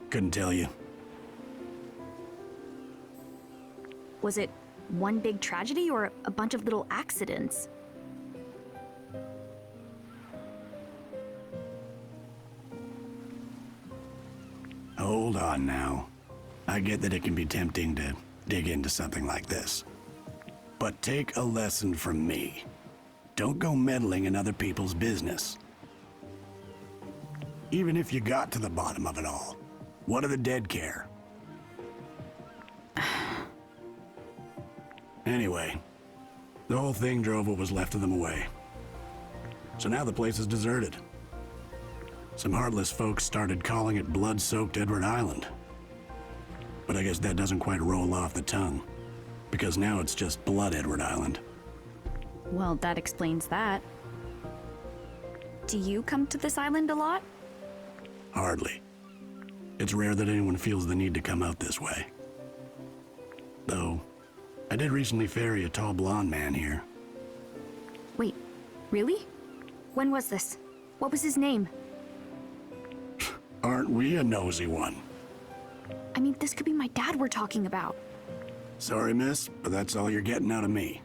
Couldn't tell you. Was it one big tragedy or a bunch of little accidents? Hold on now. I get that it can be tempting to dig into something like this. But take a lesson from me. Don't go meddling in other people's business. Even if you got to the bottom of it all, what do the dead care? Anyway, the whole thing drove what was left of them away. So now the place is deserted. Some heartless folks started calling it blood-soaked Edward Island. But I guess that doesn't quite roll off the tongue, because now it's just Blood Edward Island. Well, that explains that. Do you come to this island a lot? Hardly. It's rare that anyone feels the need to come out this way. Though, I did recently ferry a tall blonde man here. Wait, really? When was this? What was his name? Aren't we a nosy one? I mean, this could be my dad we're talking about. Sorry, miss, but that's all you're getting out of me.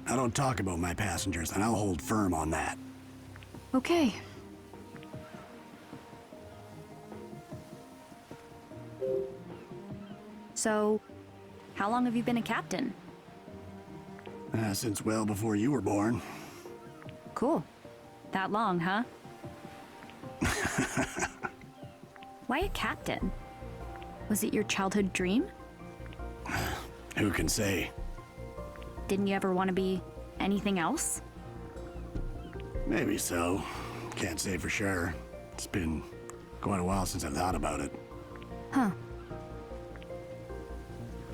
I don't talk about my passengers, and I'll hold firm on that. Okay. So, how long have you been a captain? Since well before you were born. Cool. That long, huh? Why a captain? Was it your childhood dream? Who can say? Didn't you ever want to be anything else? Maybe so. Can't say for sure. It's been quite a while since I thought about it. Huh.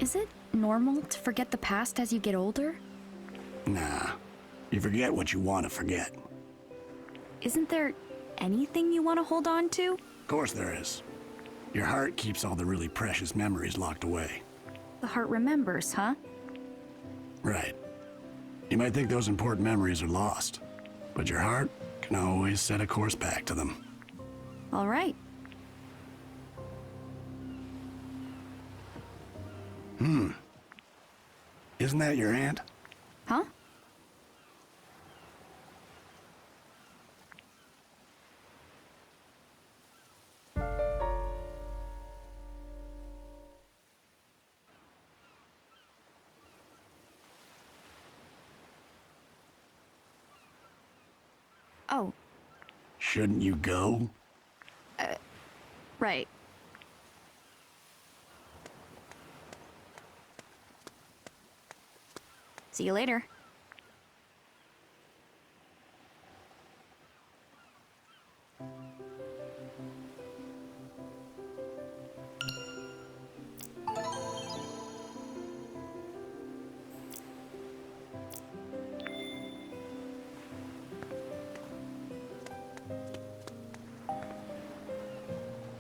Is it normal to forget the past as you get older? Nah. You forget what you want to forget. Isn't there anything you want to hold on to? Of course there is. Your heart keeps all the really precious memories locked away. The heart remembers, huh? Right. You might think those important memories are lost, but your heart can always set a course back to them. All right. Isn't that your aunt? Huh? Oh, Shouldn't you go? right. See you later.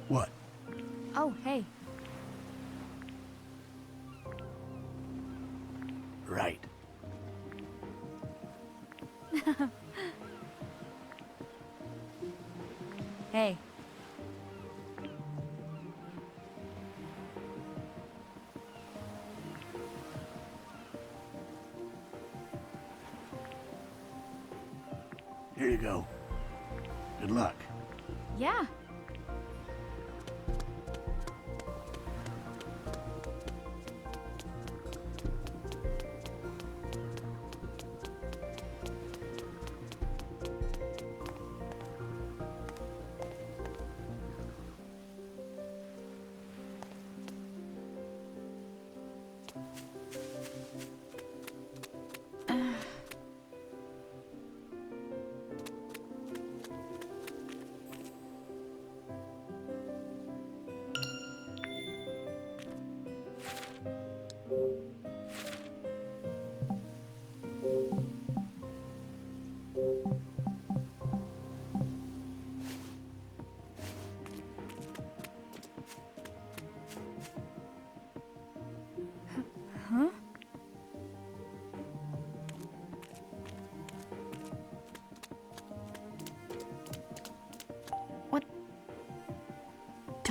What? Oh, hey. Right. Hey. Here you go. Good luck. Yeah.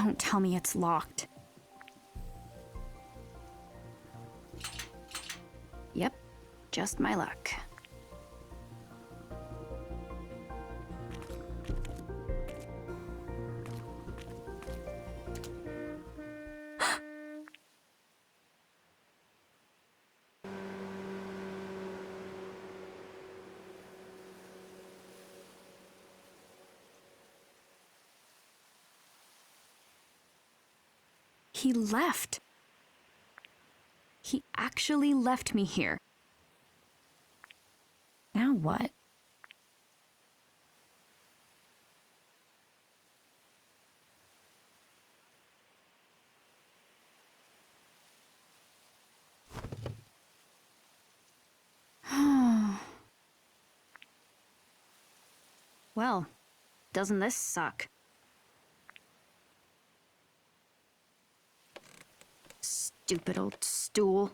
Don't tell me it's locked. Yep, just my luck. He left. He actually left me here. Now what? Well, doesn't this suck? Stupid old stool.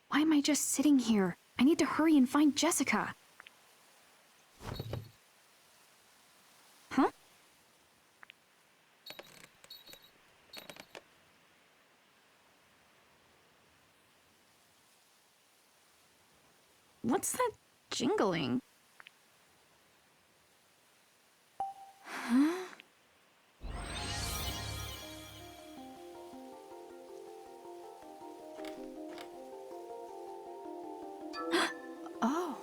Why am I just sitting here? I need to hurry and find Jessica. Huh? What's that jingling? Huh? Oh.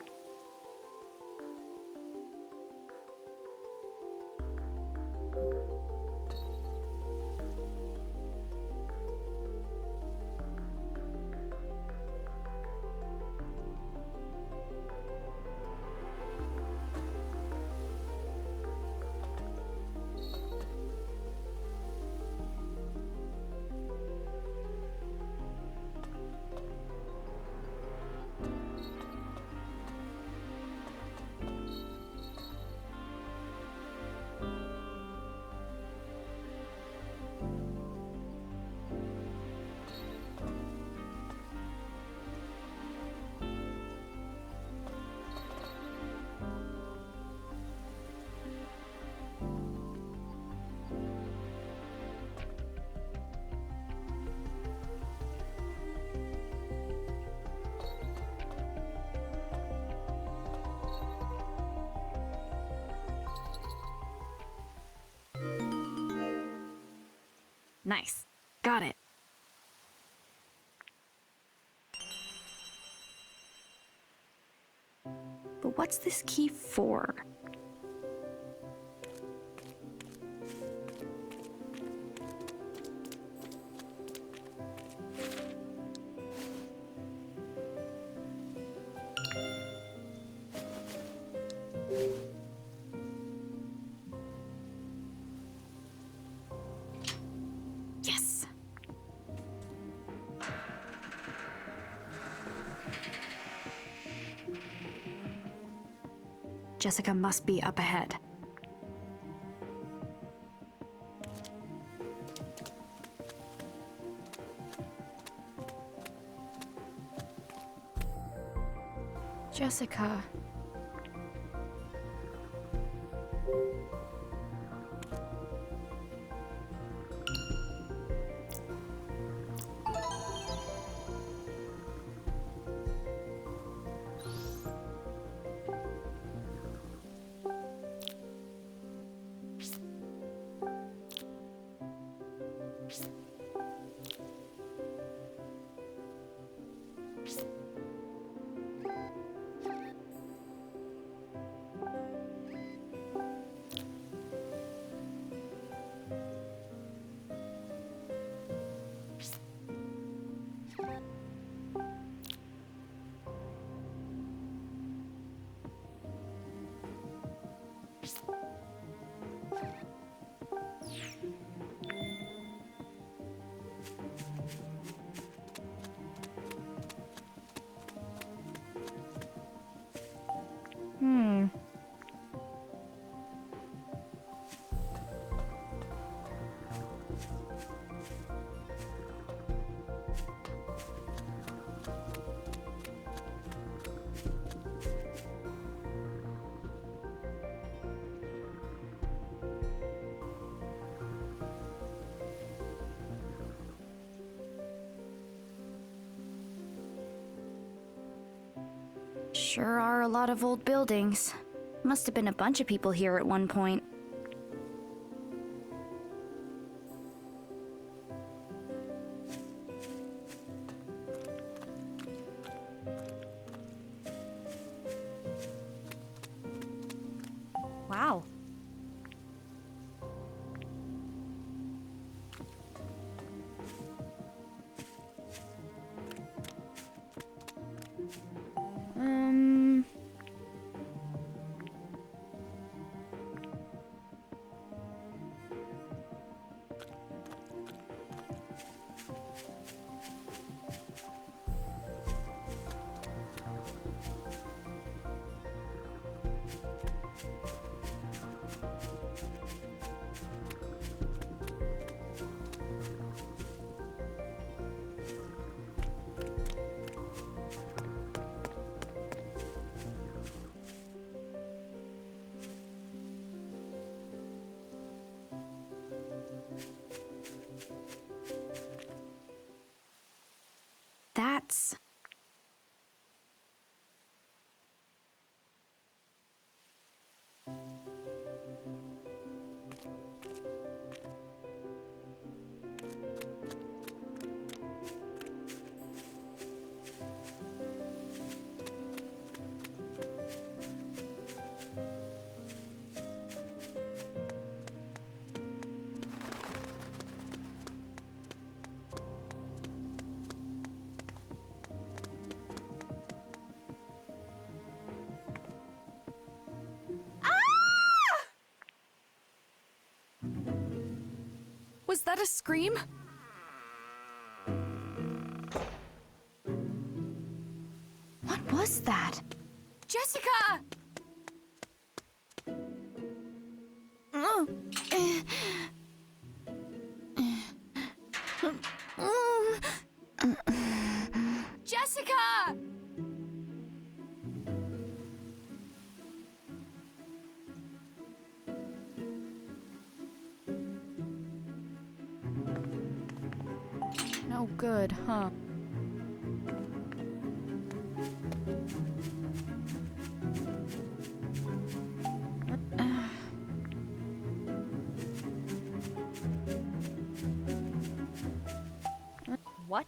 Nice. Got it. But what's this key for? Yes. Jessica must be up ahead. Jessica. Sure are a lot of old buildings. Must have been a bunch of people here at one point. Wow. That's... Was that a scream? What was that? Jessica! Jessica! No good, huh? What?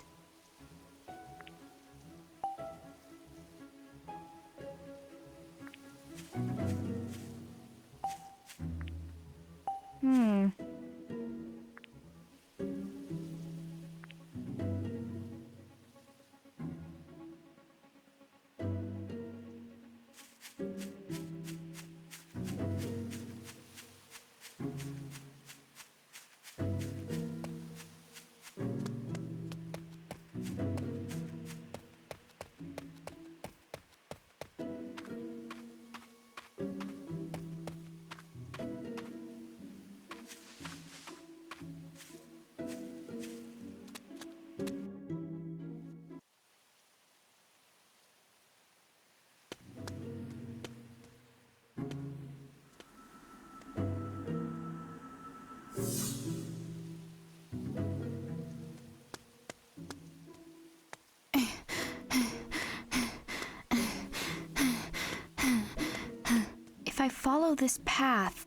If I follow this path...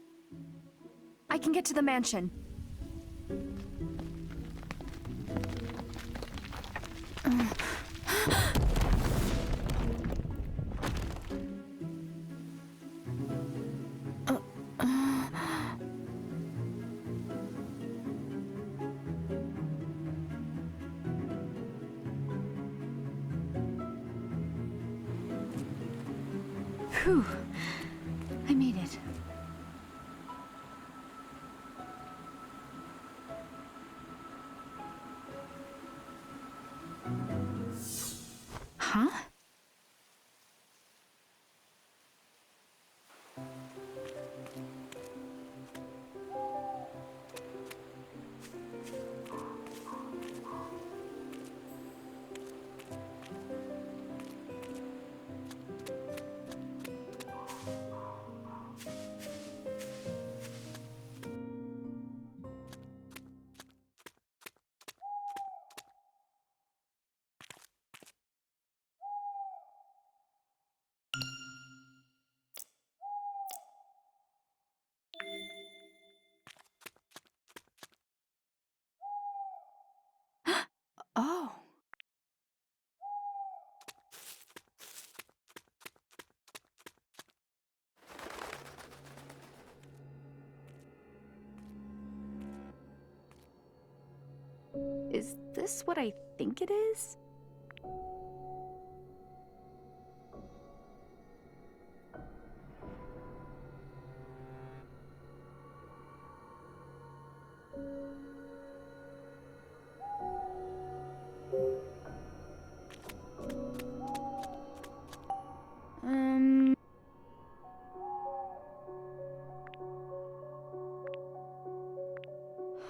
I can get to the mansion. Whew. I made it. Huh? Is this what I think it is?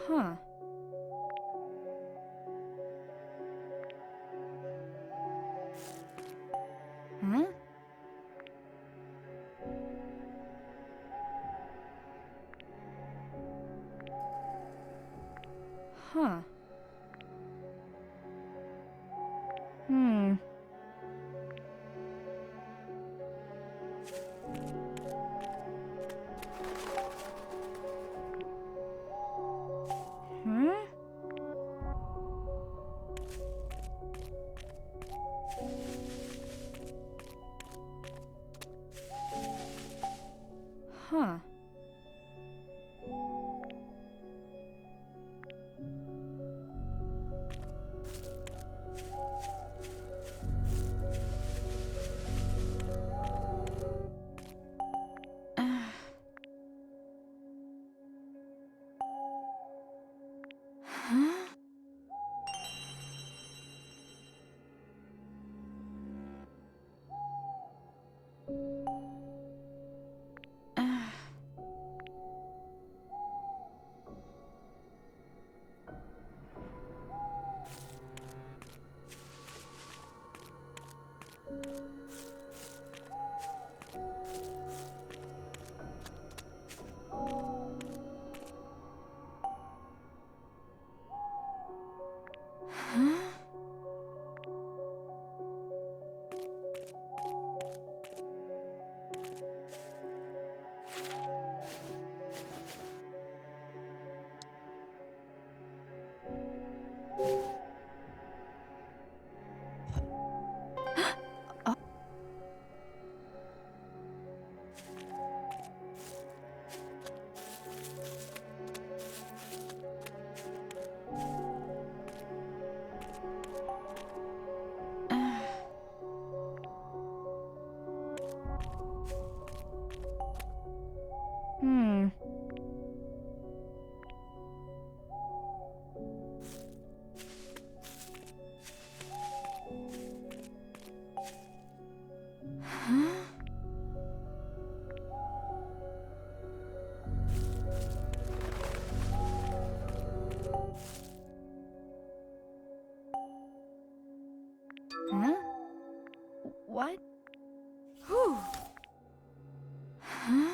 Huh. Huh? Huh. Hmm. Huh? Huh. Huh? Huh? Hmm. Huh? Huh? What? Whew. Huh?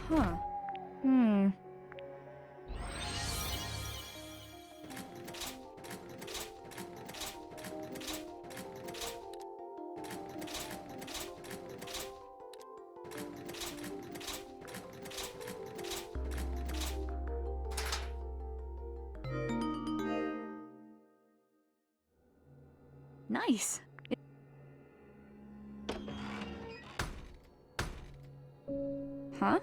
Huh. Hmm. Nice. Huh?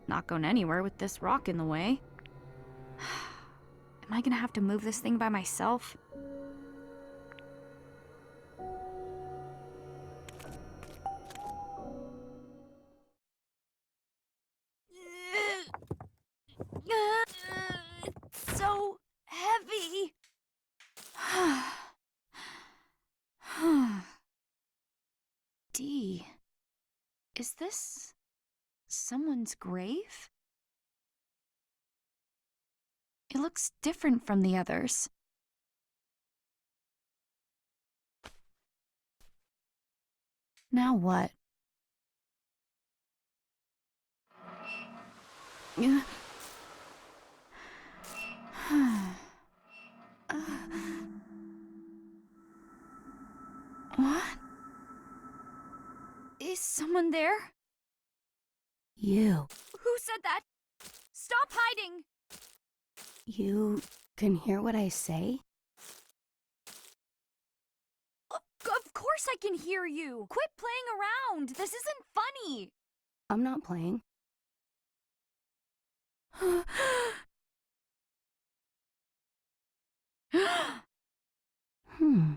Not going anywhere with this rock in the way. Am I gonna have to move this thing by myself? It's so heavy. Deep this someone's grave? It looks different from the others. Now what? What? Is someone there? You. Who said that? Stop hiding! You can hear what I say? Of course I can hear you! Quit playing around! This isn't funny! I'm not playing. Hmm.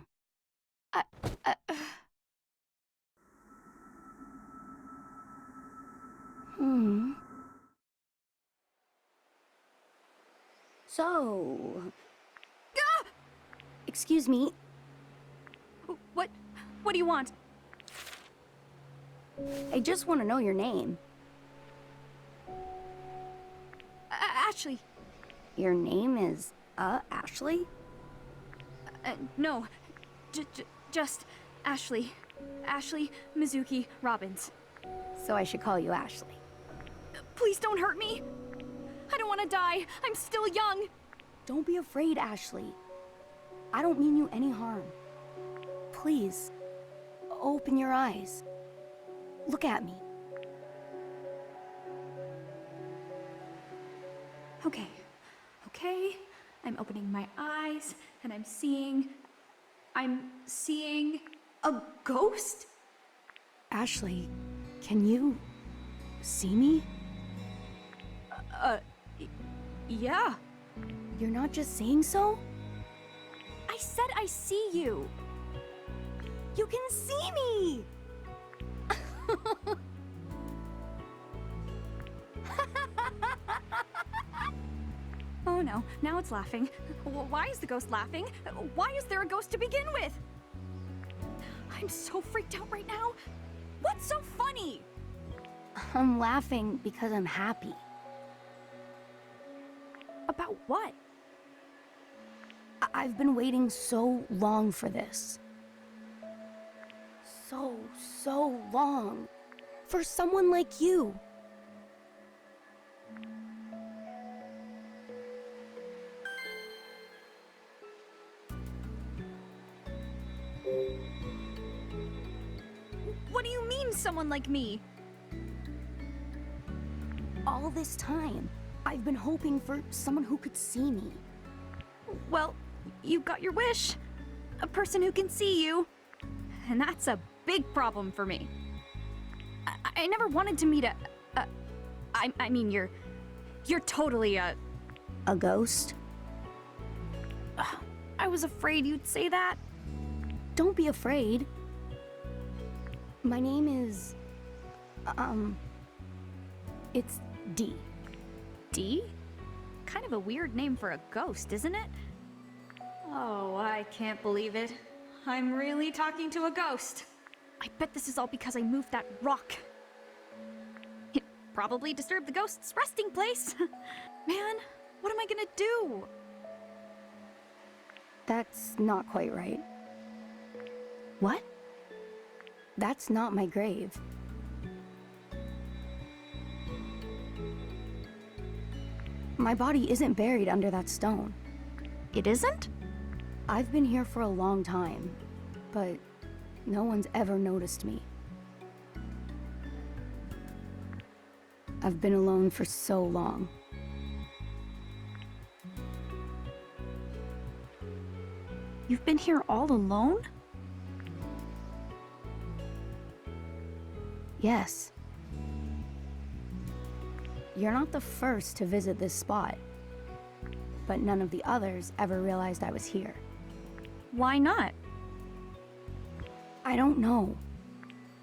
Hmm. So... Excuse me. What do you want? I just want to know your name. Ashley. Your name is, Ashley? No. Just Ashley. Ashley Mizuki Robbins. So I should call you Ashley. Please don't hurt me! I don't want to die! I'm still young! Don't be afraid, Ashley. I don't mean you any harm. Please, open your eyes. Look at me. Okay. I'm opening my eyes, and I'm seeing a ghost? Ashley, can you see me? Yeah. You're not just saying so? I said I see you. You can see me! Oh no, now it's laughing. Why is the ghost laughing? Why is there a ghost to begin with? I'm so freaked out right now. What's so funny? I'm laughing because I'm happy. About what? I've been waiting so long for this. So long. For someone like you. What do you mean, someone like me? All this time, I've been hoping for someone who could see me. Well, you got your wish. A person who can see you. And that's a big problem for me. I never wanted to meet I mean, you're totally a ghost? I was afraid you'd say that. Don't be afraid. My name is... It's D. D? Kind of a weird name for a ghost, isn't it? Oh, I can't believe it. I'm really talking to a ghost. I bet this is all because I moved that rock. It probably disturbed the ghost's resting place. Man, what am I gonna do? That's not quite right. What? That's not my grave. My body isn't buried under that stone. It isn't? I've been here for a long time, but no one's ever noticed me. I've been alone for so long. You've been here all alone? Yes. You're not the first to visit this spot, but none of the others ever realized I was here. Why not? I don't know,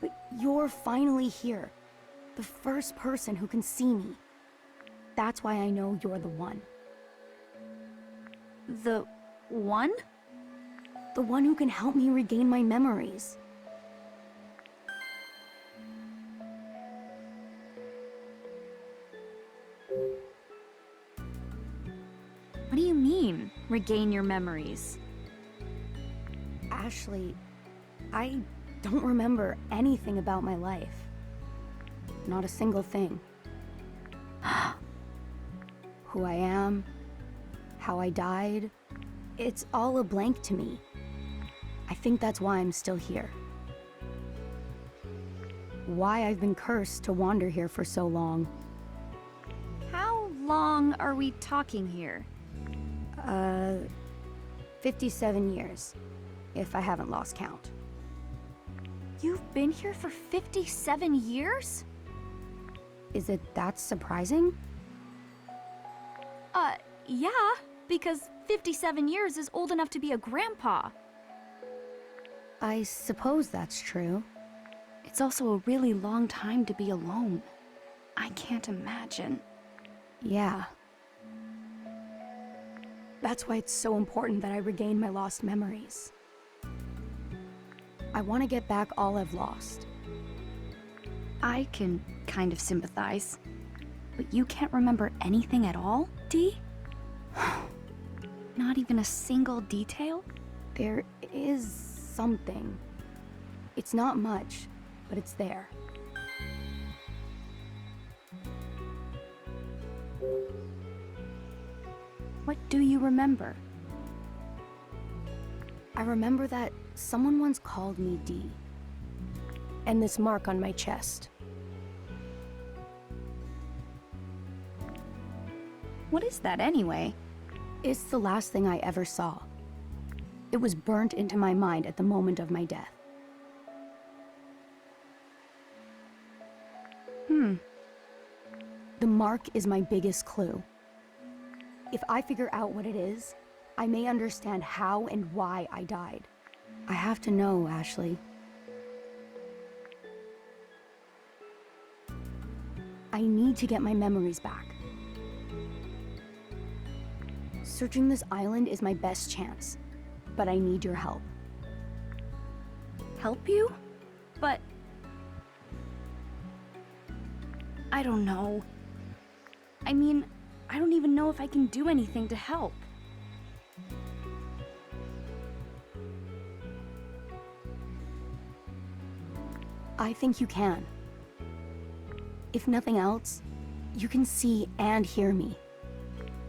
but you're finally here. The first person who can see me. That's why I know you're the one. The one? The one who can help me regain my memories. What do you mean, regain your memories? Ashley, I don't remember anything about my life. Not a single thing. Who I am, how I died, it's all a blank to me. I think that's why I'm still here. Why I've been cursed to wander here for so long. How long are we talking here? 57 years, if I haven't lost count. You've been here for 57 years? Is it that surprising? Yeah, because 57 years is old enough to be a grandpa. I suppose that's true. It's also a really long time to be alone. I can't imagine. Yeah. That's why it's so important that I regain my lost memories. I want to get back all I've lost. I can kind of sympathize. But you can't remember anything at all, Dee? Not even a single detail? There is something. It's not much, but it's there. What do you remember? I remember that someone once called me Dee. And this mark on my chest. What is that anyway? It's the last thing I ever saw. It was burnt into my mind at the moment of my death. The mark is my biggest clue. If I figure out what it is, I may understand how and why I died. I have to know, Ashley. I need to get my memories back. Searching this island is my best chance, but I need your help. Help you? But... I don't know. I mean, I don't even know if I can do anything to help. I think you can. If nothing else, you can see and hear me.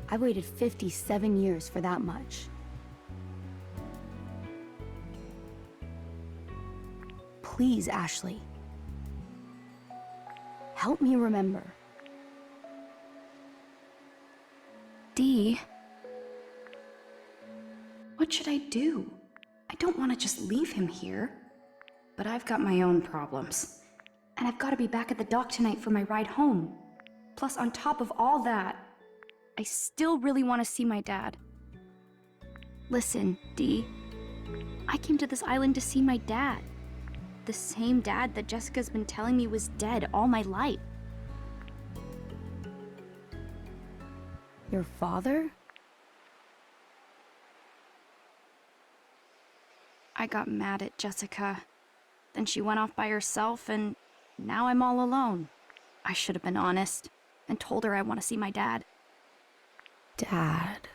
I waited 57 years for that much. Please, Ashley. Help me remember. Dee, what should I do? I don't want to just leave him here. But I've got my own problems. And I've got to be back at the dock tonight for my ride home. Plus, on top of all that, I still really want to see my dad. Listen, Dee, I came to this island to see my dad. The same dad that Jessica's been telling me was dead all my life. Your father? I got mad at Jessica. Then she went off by herself, and now I'm all alone. I should have been honest and told her I want to see my dad. Dad.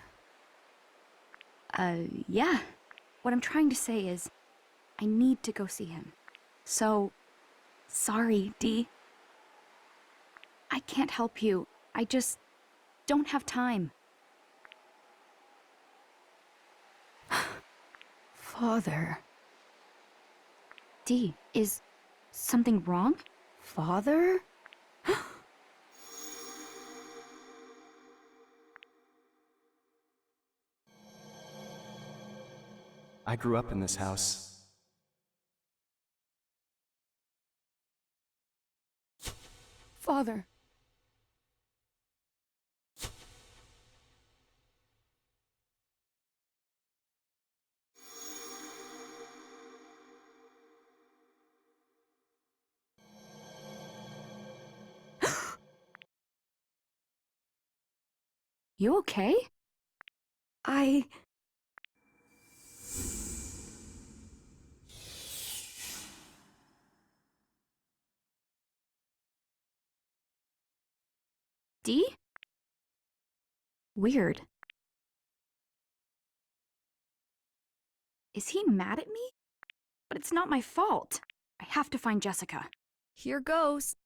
Yeah. What I'm trying to say is, I need to go see him. So, sorry, Dee. I can't help you. I just don't have time. Father. Dee, is something wrong? Father? I grew up in this house. Father. You okay? I... Dee? Weird. Is he mad at me? But it's not my fault. I have to find Jessica. Here goes.